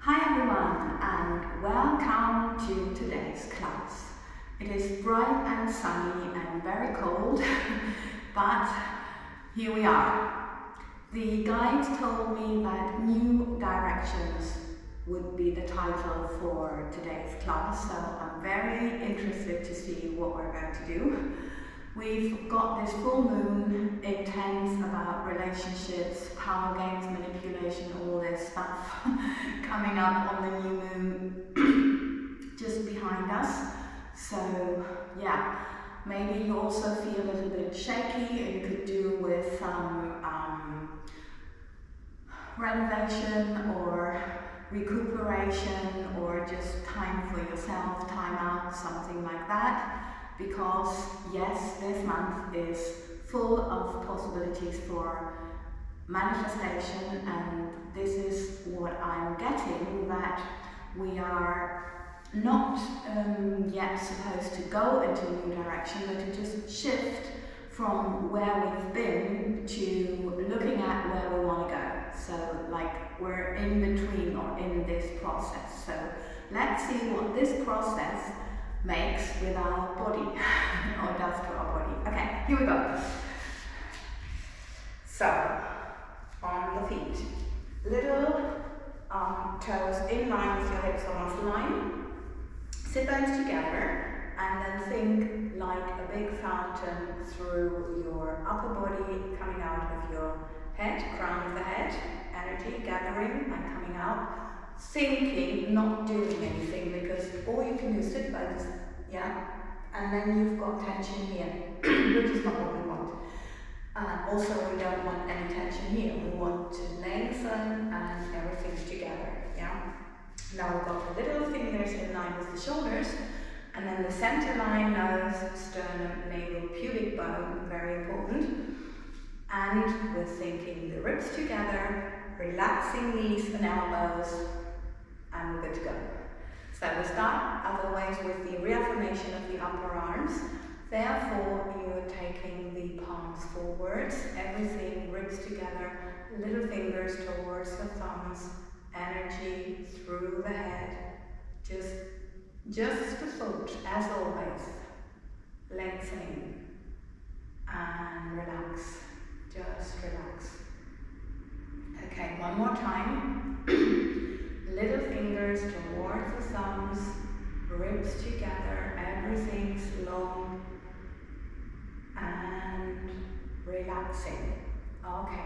Hi everyone and welcome to today's class. It is bright and sunny and very cold, but here we are. The guides told me that new directions would be the title for today's class, so I'm very interested to see what we're going to do. We've got this full moon, it tends about relationships, power games, manipulation, all this stuff coming up on the new moon just behind us. So yeah, maybe you also feel a little bit shaky. It could do with some renovation or recuperation or just time for yourself, time out, something like that. Because yes, this month is full of possibilities for manifestation, and this is what I'm getting, that we are not yet supposed to go into a new direction, but to just shift from where we've been to looking at where we want to go. So like we're in between or in this process. So let's see what this process makes with our body or does to our body. Okay, here we go. So on the feet, little toes in line with your hips, almost line. Sit bones together and then think like a big fountain through your upper body, coming out of your head, crown of the head, energy gathering and coming out. Thinking, not doing anything, because all you can do is sit bones, yeah, and then you've got tension here, which is not what we want. Also, we don't want any tension here. We want to lengthen and everything's together, yeah. Now we've got the little fingers in line with the shoulders, and then the center line, nose, sternum, navel, pubic bone, very important. And we're thinking the ribs together, relaxing knees and elbows, and we're good to go. So we start, as always, with the reaffirmation of the upper arms. Therefore, you're taking the palms forwards, everything, ribs together, little fingers towards the thumbs, energy through the head, just a foot, as always, lengthening, and relax, just relax. Okay, one more time. Little fingers towards the thumbs, ribs together, everything's long and relaxing. Okay,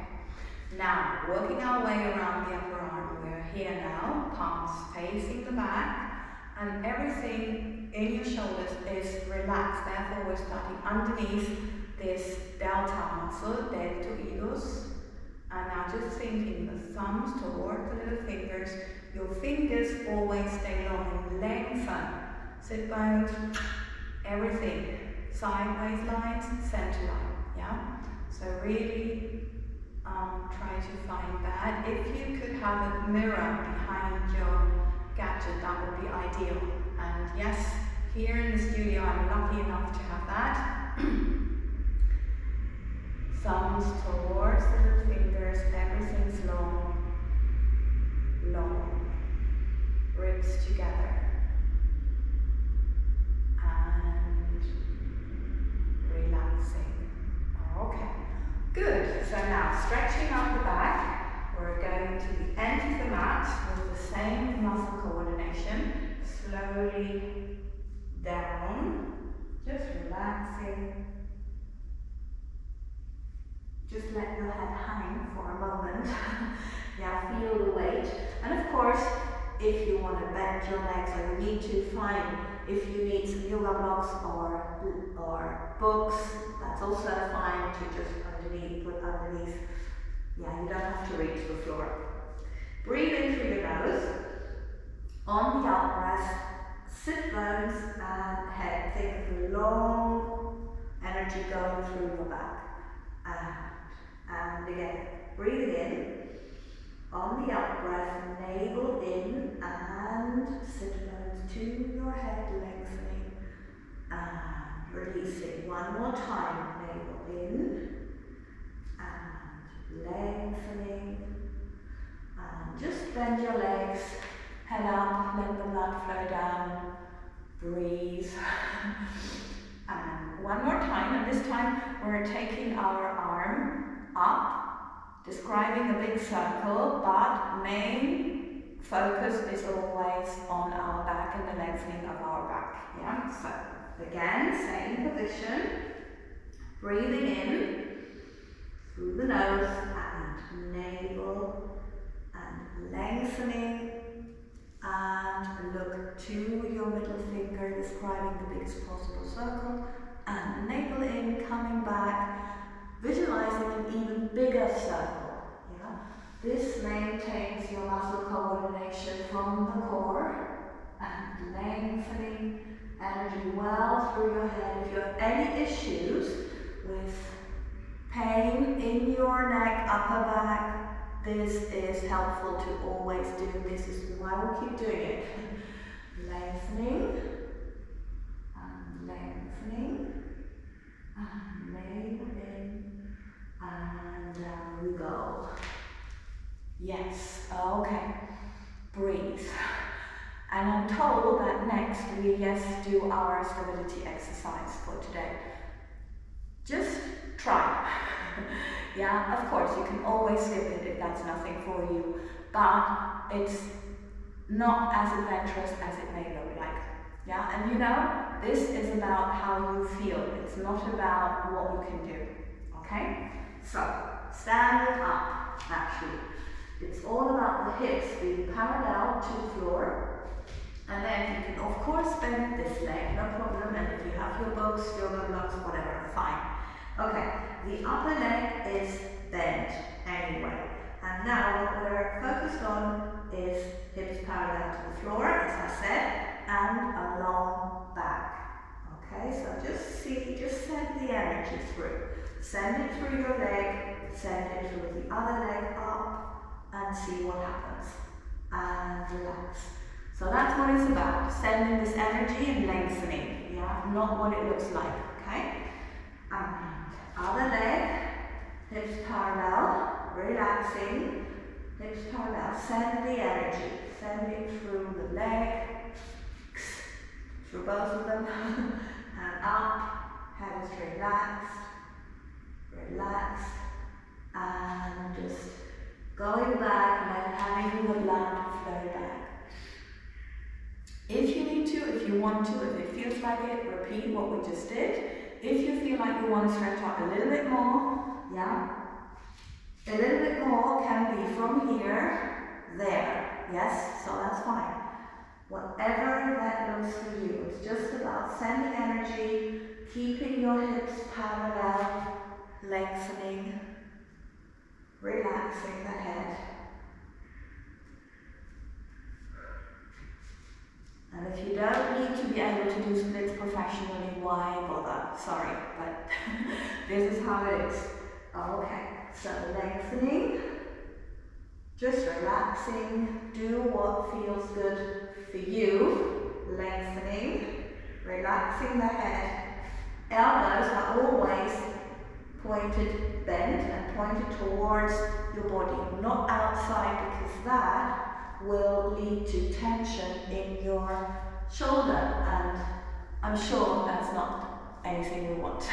now working our way around the upper arm. We're here now, palms facing the back, and everything in your shoulders is relaxed. Therefore, we're starting underneath this delta muscle, deltoides. And now just thinking the thumbs toward the little fingers. Your fingers always stay long and lengthen. Sit bones, everything. Sideways lines, center line, yeah? So really try to find that. If you could have a mirror behind your gadget, that would be ideal. And yes, here in the studio I'm lucky enough to have that. Thumbs towards the little fingers, everything's long, long, ribs together, and relaxing. Okay, good. So now stretching out the back, we're going to the end of the mat with the same muscle coordination, slowly down, just relaxing. Just let your head hang for a moment. Yeah, feel the weight. And of course, if you want to bend your legs or you need to, fine. If you need some yoga blocks or books, that's also fine to just put underneath. Yeah, you don't have to reach the floor. Breathe in through your nose. On the out breath, sit bones and head. Think of the long energy going through your back. And again, breathing in, on the out breath, navel in, and sit bones to your head, lengthening, and releasing. One more time, navel in, and lengthening, and just bend your legs, head up, let the blood flow down, breathe. And one more time, and this time we're taking our arm up, describing a big circle, but main focus is always on our back and the lengthening of our back. Yeah, so again, same position, breathing in through the nose and navel, and lengthening, and look to your middle finger, describing the biggest possible circle, and the navel in, coming back, visualizing an even bigger circle. Yeah? This maintains your muscle coordination from the core, and lengthening energy well through your head. If you have any issues with pain in your neck, upper back, this is helpful to always do. This is why we'll keep doing it. Lengthening, and lengthening, and navel in, and down we go. Yes, okay. Breathe. And I'm told that next we do our stability exercise for today. Just try. Yeah, of course, you can always skip it if that's nothing for you, but it's not as adventurous as it may look like. Yeah, and you know, this is about how you feel. It's not about what you can do. Okay? So, standing up, actually. It's all about the hips being parallel to the floor. And then you can, of course, bend this leg, no problem. And if you have your books, yoga blocks, whatever, fine. Okay, the upper leg is bent anyway. And now what we're focused on is hips parallel to the floor, as I said, and a long back. Okay, so just send the energy through. Send it through your leg, send it through the other leg up, and see what happens. And relax. So that's what it's about, sending this energy and lengthening, yeah, not what it looks like, okay? And other leg, hips parallel, relaxing, hips parallel, send the energy, send it through the leg, through both of them, and up, head is relaxed, relaxed, and just going back and having the blood flow back. If you need to, if you want to, if it feels like it, repeat what we just did. If you feel like you want to stretch out a little bit more, yeah, a little bit more can be from here, there, yes, so that's fine. Whatever that looks for you, it's just about sending energy, keeping your hips parallel, lengthening, relaxing the head. And if you don't need to be able to do splits professionally, why bother? Sorry, but this is how it is. Okay, so lengthening, just relaxing, do what feels good for you. Lengthening, relaxing the head. Elbows are always pointed, bent and pointed towards your body, not outside, because that will lead to tension in your shoulder, and I'm sure that's not anything we want.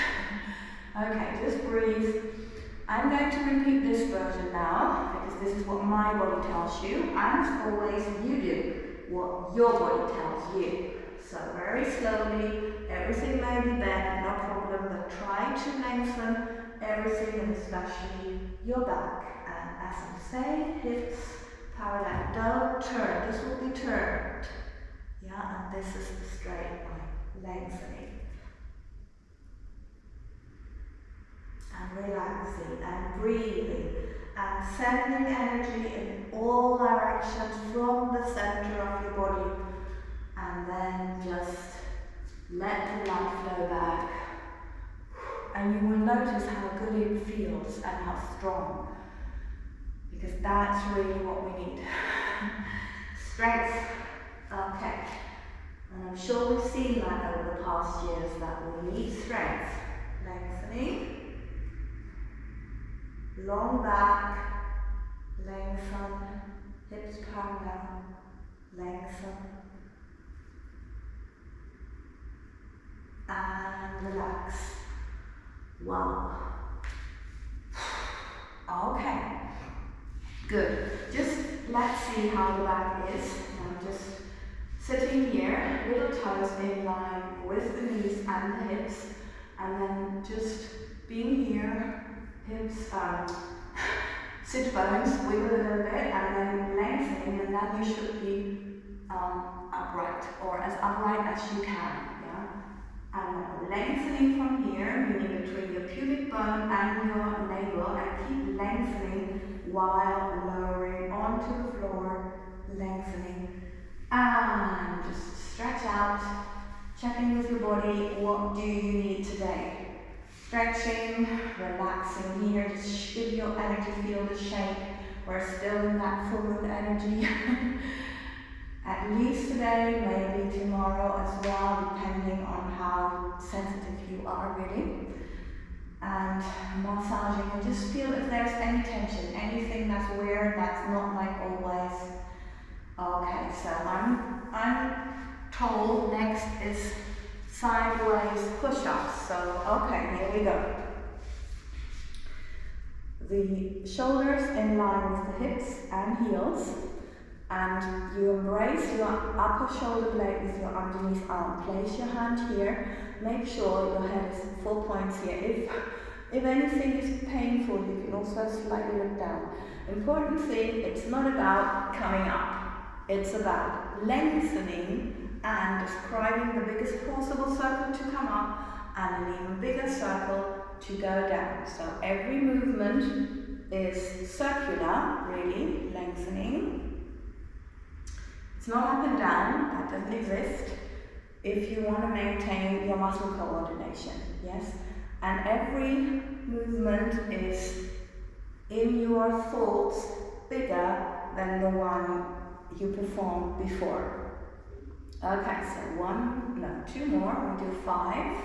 Okay, just breathe. I'm going to repeat this version now, because this is what my body tells you, and always you do what your body tells you. So very slowly, everything may be bent, no problem, but try to lengthen everything, and especially your back. And as I'm saying, hips parallel, don't turn, this will be turned. Yeah, and this is the straight line, lengthening. And relaxing, and breathing, and sending energy in all directions from the center of your body. And then just let the blood flow back. And you will notice how good it feels and how strong. Because that's really what we need. Strength. Okay. And I'm sure we've seen that over the past years, that we need strength. Lengthening. Long back. Lengthen. Hips parallel. lengthen, and relax. Wow. Okay, good. Just let's see how the back is. I'm just sitting here, little toes in line with the knees and the hips, and then just being here, hips, sit bones, wiggle a little bit, and then lengthening, and then you should be upright, or as upright as you can, yeah? And lengthening from here, meaning between your pubic bone and your navel, and keep lengthening while lowering onto the floor, lengthening. And just stretch out, checking with your body, what do you need today? Stretching, relaxing here, just give your energy, feel the shake. We're still in that full moon energy. At least today, maybe tomorrow as well, depending on how sensitive you are really. And massaging, and just feel if there's any tension, anything that's weird, that's not like always. Okay, so I'm told next is sideways push-ups. So, okay, here we go. The shoulders in line with the hips and heels, and you embrace your upper shoulder blade with your underneath arm. Place your hand here. Make sure your head is in 4 points here. If anything is painful, you can also slightly look down. Important thing, it's not about coming up. It's about lengthening and describing the biggest possible circle to come up and an even bigger circle to go down. So every movement is circular, really, lengthening. It's not up and down, that doesn't exist, if you want to maintain your muscle coordination, yes? And every movement is, in your thoughts, bigger than the one you performed before. Okay, so 2 more, we do 5.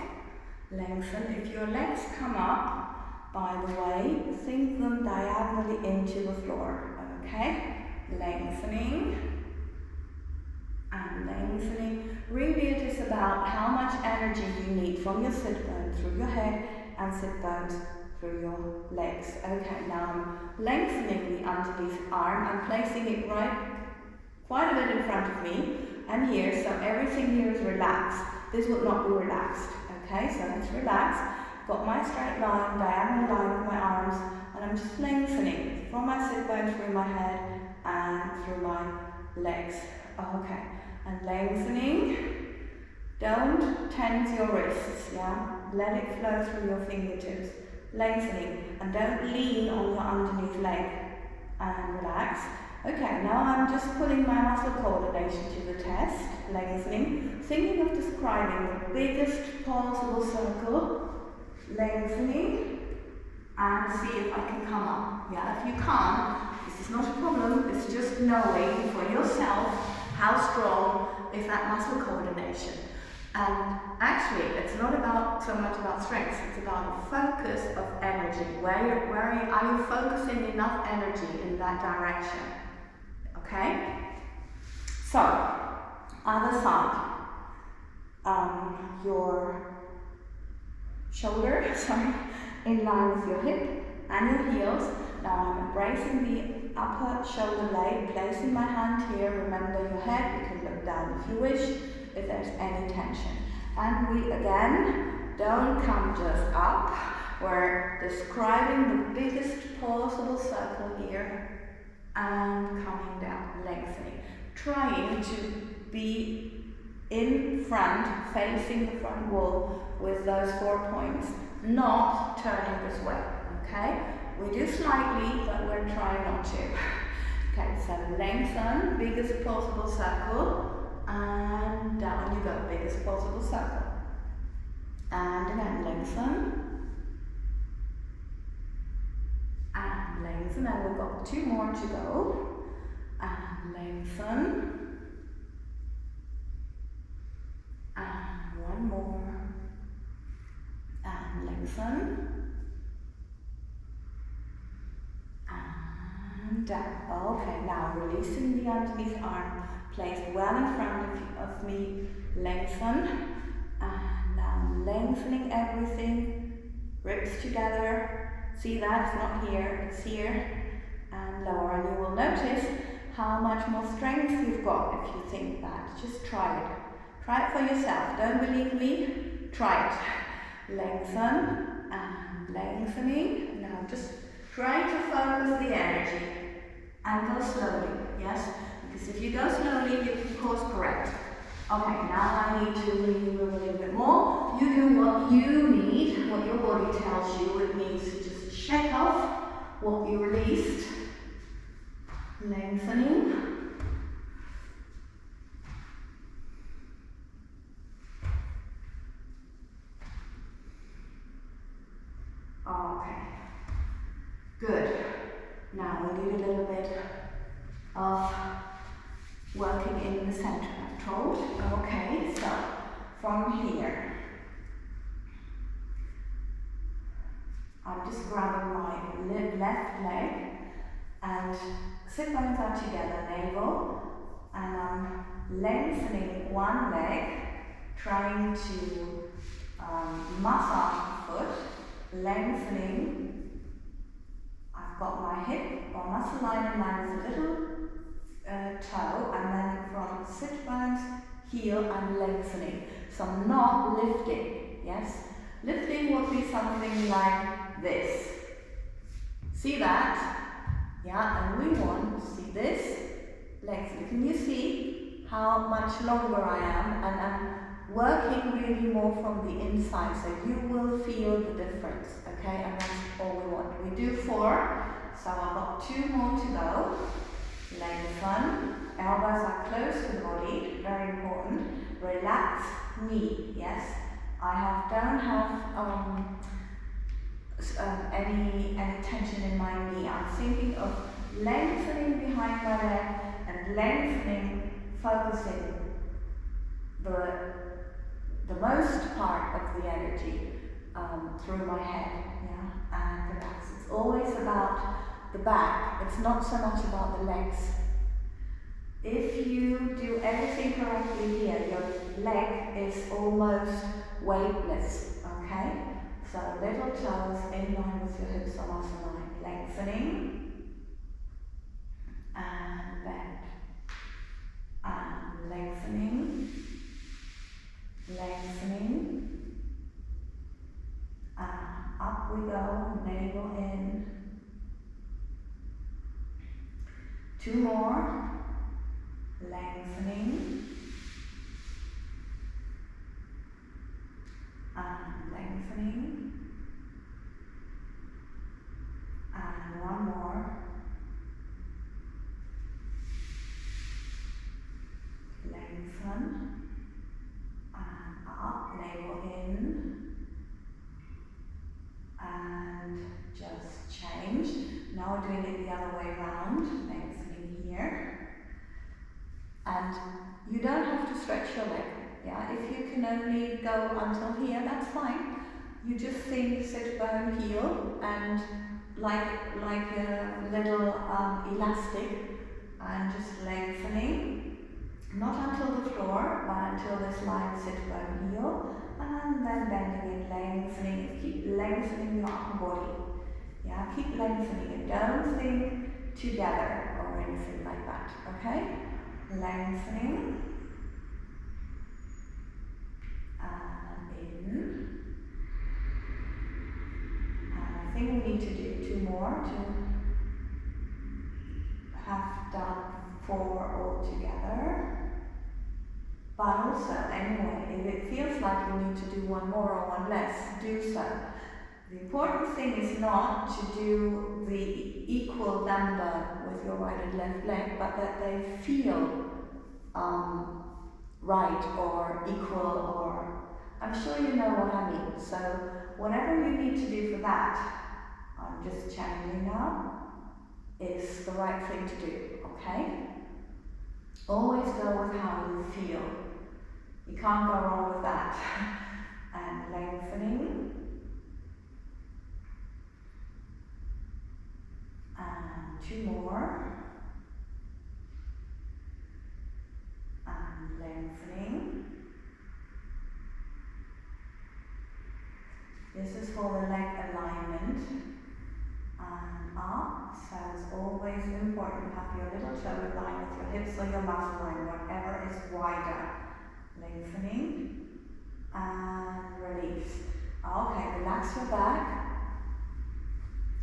Lengthen. If your legs come up, by the way, sink them diagonally into the floor, okay? Lengthening and lengthening. Really it is about how much energy you need from your sit bone through your head and sit bones through your legs. Okay, now I'm lengthening the underneath arm. I'm placing it right quite a bit in front of me and here, so everything here is relaxed. This would not be relaxed, okay? So let's relax. Got my straight line, diagonal line with my arms, and I'm just lengthening from my sit bone through my head and through my legs. Okay, and lengthening. Don't tense your wrists, yeah? Let it flow through your fingertips. Lengthening, and don't lean on your underneath leg, and relax. Okay, now I'm just putting my muscle coordination to the test, lengthening, thinking of describing the biggest possible circle, lengthening, and see if I can come up. Yeah, if you can't, this is not a problem, it's just knowing for yourself how strong is that muscle coordination. And actually, it's not so much about strength, it's about the focus of energy. Where are you focusing enough energy in that direction? Okay? So, other side. Your shoulder, in line with your hip and your heels. Now I'm embracing the upper shoulder blade, placing my hand here. Remember your head, you can look down if you wish, if there's any tension. And we again don't come just up. We're describing the biggest possible circle here and coming down, lengthening. Trying to be in front, facing the front wall with those 4 points, not turning this way, okay? We do slightly, but we're trying not to. Okay, so lengthen, biggest possible circle, and down you go, biggest possible circle. And again, lengthen. And lengthen, and we've got 2 more to go. And lengthen. And 1 more. And lengthen. And down. Okay, now releasing the underneath arm, placed well in front of me. Lengthen, and now lengthening everything, ribs together. See that? It's not here, it's here, and lower. And you will notice how much more strength you've got if you think that. Just try it. Try it for yourself. Don't believe me? Try it. Lengthen and lengthening. Now just try to focus the energy and go slowly, yes? Because if you go slowly, you can course correct. Okay, now I need to really move a little bit more. You do what you need, what your body tells you it needs to just shake off what you released. Lengthening. Okay, good. Now we need a little bit of working in the center, I'm told. Okay, so from here, I'm just grabbing my left leg and sit bones out together, navel, and I'm lengthening one leg, trying to massage the foot, lengthening. I've got my hip or muscle line in line with a little toe, and then from sit bones, heel, I'm lengthening. So I'm not lifting, yes? Lifting would be something like this. See that? Yeah, and we want to see this lengthening. Can you see how much longer I am? And I'm working really more from the inside, so you will feel the difference, okay? And that's all we want. We do 4, so I've got 2 more to go. Lengthen, elbows are close to the body, very important. Relax knee, yes? I don't have any tension in my knee. I'm thinking of lengthening behind my leg and lengthening, focusing the most part of the energy through my head, yeah, and relax. It's always about the back. It's not so much about the legs. If you do everything correctly here, your leg is almost weightless, okay? So little toes in line with your hips or muscle line. Lengthening and bend. And lengthening, lengthening. And up we go, navel in. 2 more. Lengthening. And lengthening. And 1 more. Lengthen. And up, navel in. And just change. Now we're doing it the other way around. Lengthening here. And you don't have to stretch your leg. Yeah, if you can only go until here, that's fine. You just think sit bone, heel, and like a little elastic, and just lengthening. Not until the floor, but until this line sit bone, heel, and then bending it, lengthening. Keep lengthening your upper body. Yeah, keep lengthening it. Don't think together or anything like that. Okay? Lengthening. And in. And I think we need to do 2 more to have done 4 altogether. But also, anyway, if it feels like you need to do 1 more or 1 less, do so. The important thing is not to do the equal number with your right and left leg, but that they feel right or equal, or I'm sure you know what I mean. So whatever you need to do for that, I'm just changing now, is the right thing to do, okay? Always go with how you feel. You can't go wrong with that. And lengthening. And 2 more. This is for the leg alignment. And up, so it's always important to have your little toe in line with your hips or your muscle line, whatever is wider. Lengthening and release. Okay, relax your back.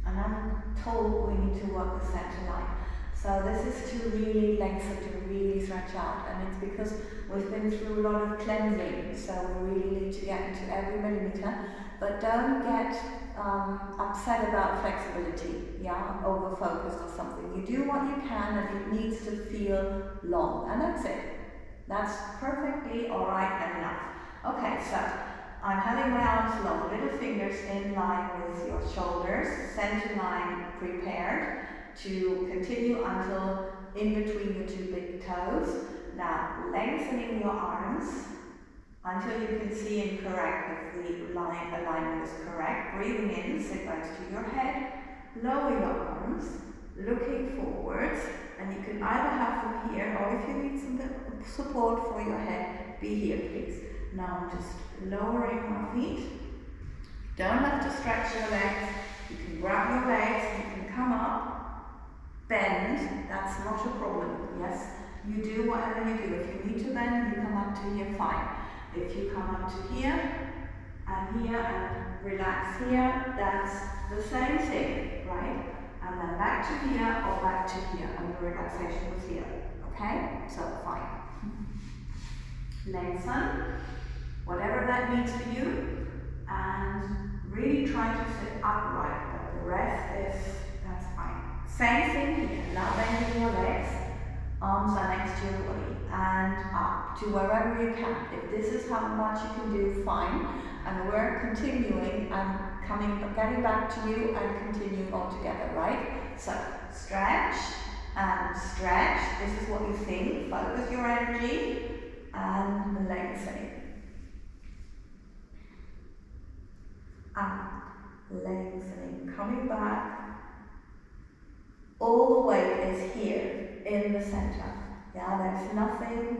And I'm told we need to work the center line. So this is to really lengthen, to really stretch out, and it's because we've been through a lot of cleansing, so we really need to get into every millimeter. But don't get upset about flexibility, yeah, over focused or something. You do what you can, and it needs to feel long, and that's it. That's perfectly alright and enough. Okay, so I'm having my arms long, little fingers in line with your shoulders, center line prepared to continue until in between your two big toes. Now, lengthening your arms until you can see and correct if the alignment is correct. Breathing in, sit bones to your head, lower your arms, looking forwards, and you can either have them here, or if you need some support for your head, be here please. Now I'm just lowering my feet. You don't have to stretch your legs. You can grab your legs, you can come up, bend, that's not a problem, yes? You do whatever you do. If you need to bend, you come up to here, fine. If you come up to here and relax here, that's the same thing, right? And then back to here or back to here, and the relaxation was here, okay? So fine. Lengthen, whatever that means for you, and really try to sit upright, but the rest is, that's fine. Same thing here, now bending your legs, arms are next to your body, and up to wherever you can. If this is how much you can do, fine. And we're continuing and getting back to you and continuing all together, right? So, stretch and stretch. This is what you think. Focus your energy and lengthening. Up, lengthening, coming back. All the weight is here in the center. Yeah, there's nothing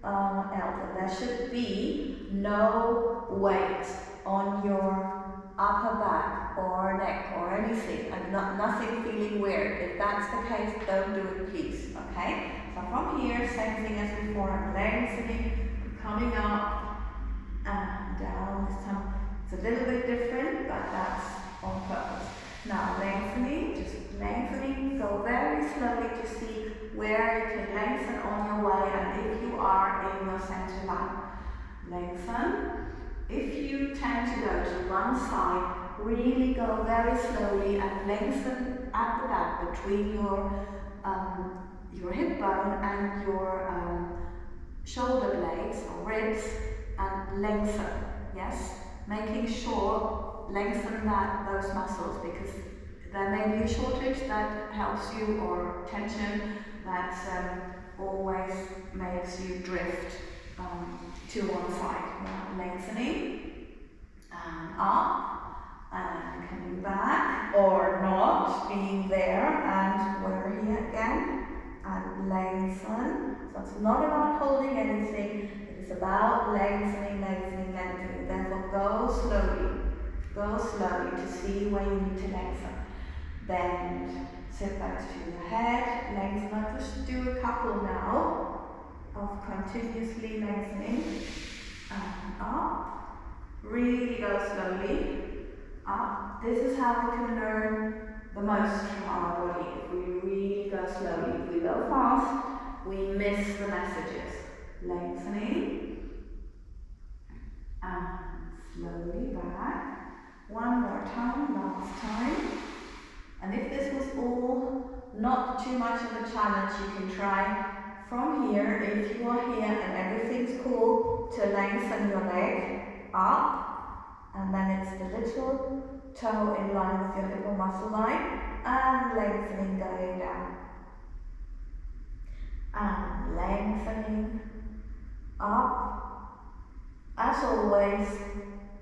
else. And there should be no weight on your upper back or neck or anything, and nothing feeling weird. If that's the case, don't do it, please. Okay? So from here, same thing as before. I'm lengthening, I'm coming up and down. This time it's a little bit different, but that's on purpose. Now lengthening, just lengthening, go very slowly to see where you can lengthen on your way and if you are in your center line. Lengthen. If you tend to go to one side, really go very slowly and lengthen at the back between your hip bone and your shoulder blades or ribs, and lengthen, yes? Making sure lengthen those muscles, because there may be a shortage that helps you, or tension that always makes you drift to one side. Now lengthening and up and coming back, or not, being there and we're here again, and lengthen. So it's not about holding anything, it is about lengthening, lengthening, lengthening. Therefore go slowly to see where you need to lengthen. Bend, sit back to your head, lengthen. I'll just do a couple now of continuously lengthening and up. Really go slowly up. This is how we can learn the most from our body. If we really go slowly, if we go fast, we miss the messages. Lengthening and slowly back. One more time, last time. And if this was all not too much of a challenge, you can try from here, if you are here and everything's cool, to lengthen your leg up, and then it's the little toe in line with your hip muscle line, and lengthening going down. And lengthening up. As always,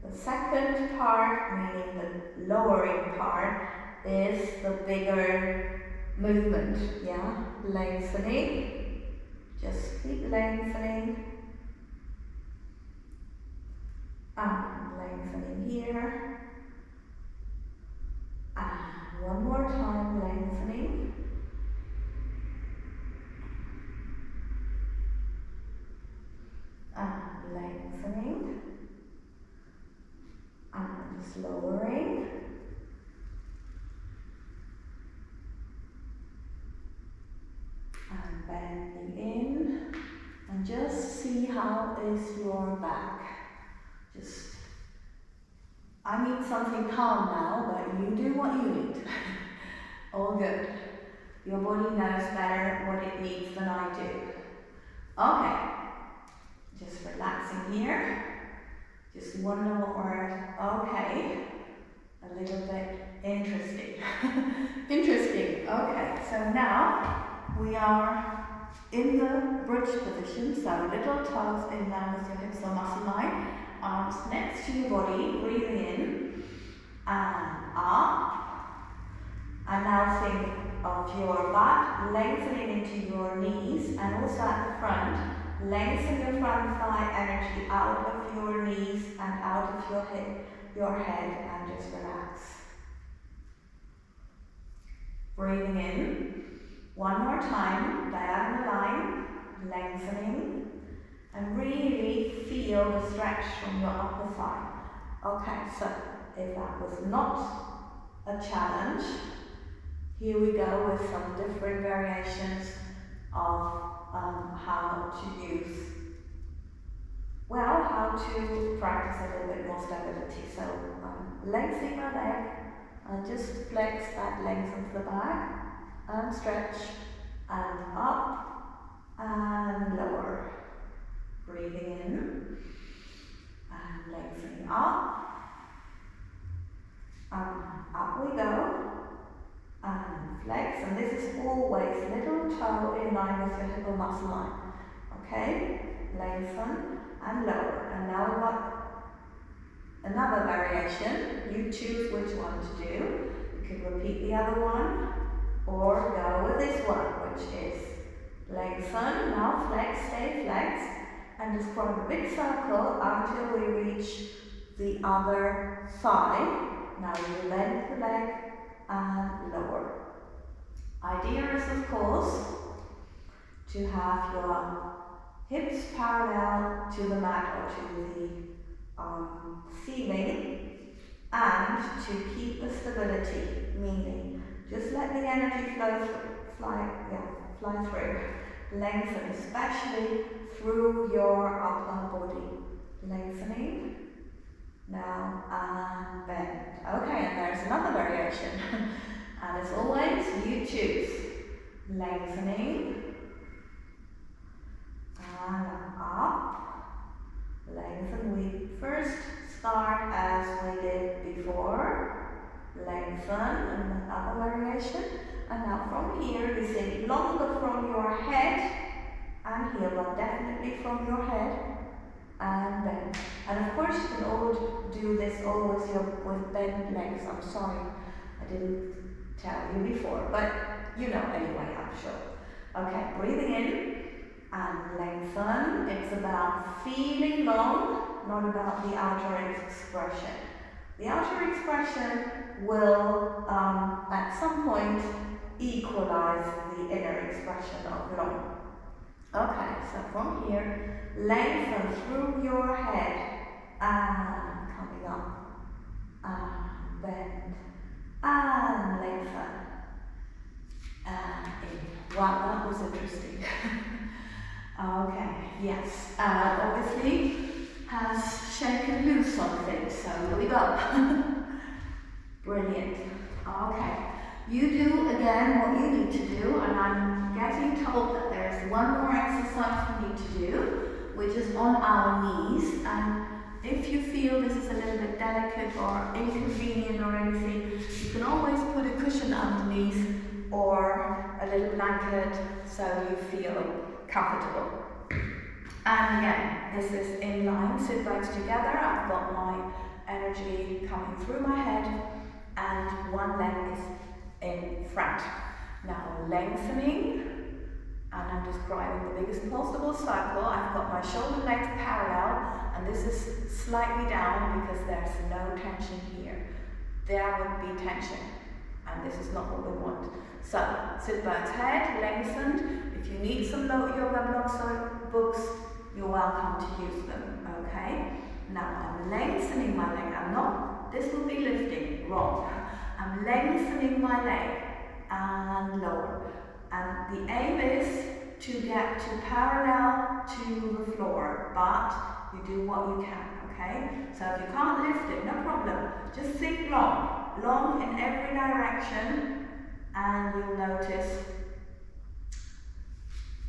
the second part, meaning the lowering part, is the bigger movement, yeah? Lengthening. Just keep lengthening. And lengthening. lengthening here. And one more time, lengthening. And lengthening. And just lowering. And bending in. And just see how is your back. I need something calm now, but you do what you need. All good. Your body knows better what it needs than I do. Okay. Just relaxing here. Just wonder what we're, okay. A little bit interesting. Interesting. Okay, so now we are in the bridge position. So little toes in line with your hips or muscle line. Arms next to your body, breathing in and up. And now think of your butt lengthening into your knees and also at the front. Lengthen your front thigh energy out of your knees and out of your head and just relax. Breathing in. One more time, diagonal line, lengthening. And really feel the stretch from your upper thigh. Okay, so if that was not a challenge, here we go with some different variations of how to practice a little bit more stability. So lengthening my leg, and just flex that length of the back, and stretch, and up, and lower. Breathing in, and lengthening up, and up we go, and flex, and this is always little toe in line with your hip or muscle line, okay? Lengthen, and lower, and now we've got another variation. You choose which one to do. You can repeat the other one, or go with this one, which is lengthen, now flex, stay flexed, and just form a big circle until we reach the other thigh. Now you bend the leg and lower. Idea is, of course, to have your hips parallel to the mat or to the ceiling, and to keep the stability, meaning just let the energy fly through. Lengthen, especially through your upper body. Lengthening. Now, and bend. Okay, and there's another variation. And as always, you choose. Lengthening. And up. Lengthen. We first start as we did before. Lengthen, and another variation. And now from here, you think longer from your head and here, but definitely from your head and bend. And of course, you can all do this always with bent legs. I'm sorry, I didn't tell you before, but you know anyway, I'm sure. Okay, breathing in and lengthen. It's about feeling long, not about the outer expression. The outer expression will, at some point, equalize the inner expression of long. Okay, so from here, lengthen through your head and coming up, and bend, and lengthen, and in. Wow, that was interesting. Okay, yes, obviously has shaken loose on things, so here we go. Brilliant. Okay, you do again what you need to do, and I'm getting told that there's one more exercise we need to do, which is on our knees. And if you feel this is a little bit delicate or inconvenient or anything, you can always put a cushion underneath or a little blanket so you feel comfortable. And again, this is in line, sit bones together. I've got my energy coming through my head and one leg is in front. Now lengthening And I'm describing the biggest possible circle. I've got my shoulder blades parallel, and this is slightly down because there's no tension here. There would be tension, and this is not what we want. So, sit bones head, lengthened. If you need some yoga blocks or books, you're welcome to use them, okay? Now, I'm lengthening my leg. This will be lifting, wrong. I'm lengthening my leg and lower. And the aim is to get to parallel to the floor, but you do what you can, okay? So if you can't lift it, no problem. Just think long in every direction, and you'll notice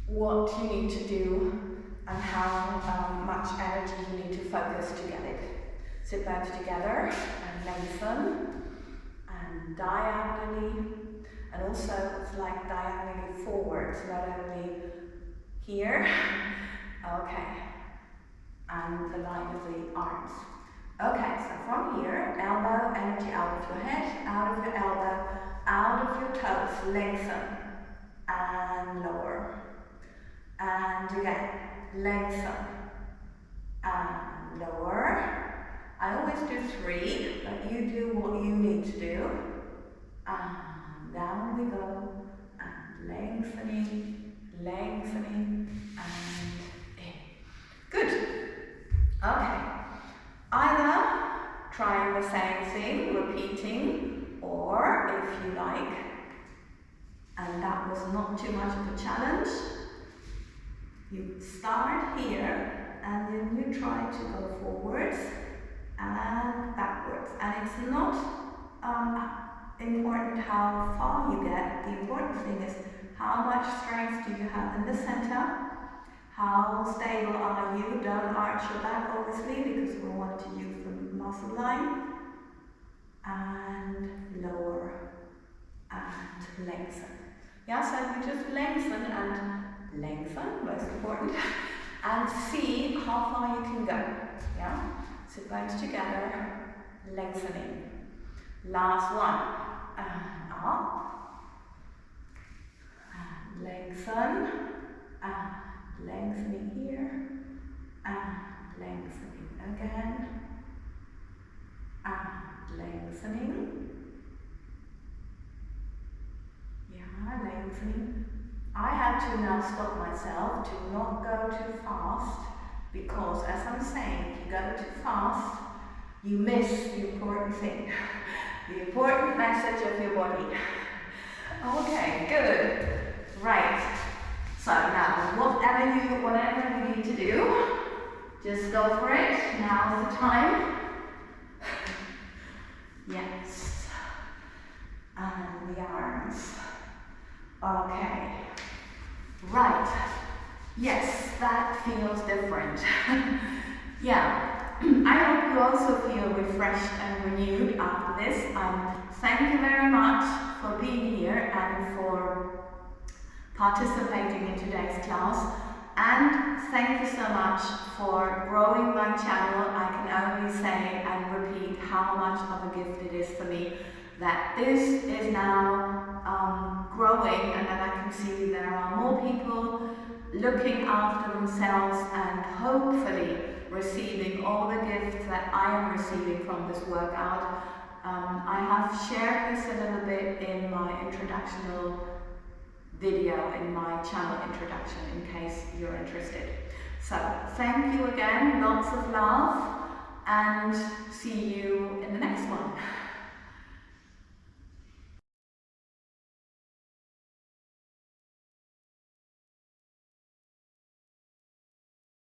what you need to do and how much energy you need to focus to get it. Sit bones together and lengthen and diagonally. And also, it's like diagonally forwards, not only here. Okay. And the line of the arms. Okay, so from here, elbow, energy out of your head, out of your elbow, out of your toes, lengthen. And lower. And again, lengthen. And lower. I always do 3, but you do what you need to do. And down we go, and lengthening, and in. Good. Okay. Either trying the same thing, repeating, or if you like, and that was not too much of a challenge, you start here, and then you try to go forwards and backwards. And it's not important how far you get. The important thing is how much strength do you have in the center, how stable are you. Don't arch your back obviously because we want to use the muscle line, and lower and lengthen. Yeah, so you just lengthen and lengthen, most important, and see how far you can go. Yeah, sit bones together, lengthening. Last one. Up, and lengthen, and lengthening here, and lengthening again, and lengthening. Yeah, lengthening. I had to now stop myself to not go too fast, because as I'm saying, if you go too fast, you miss the important thing. The important message of your body. Okay, good. Right. So now, whatever you need to do, just go for it. Now's the time. Yes. And the arms. Okay. Right. Yes, that feels different. Yeah. I hope you also feel refreshed and renewed after this. Thank you very much for being here and for participating in today's class. And thank you so much for growing my channel. I can only say and repeat how much of a gift it is for me that this is now growing, and that I can see there are more people looking after themselves and hopefully receiving all the gifts that I am receiving from this workout. I have shared this a little bit in my introductional video, in my channel introduction, in case you're interested. So, thank you again, lots of love, and see you in the next one.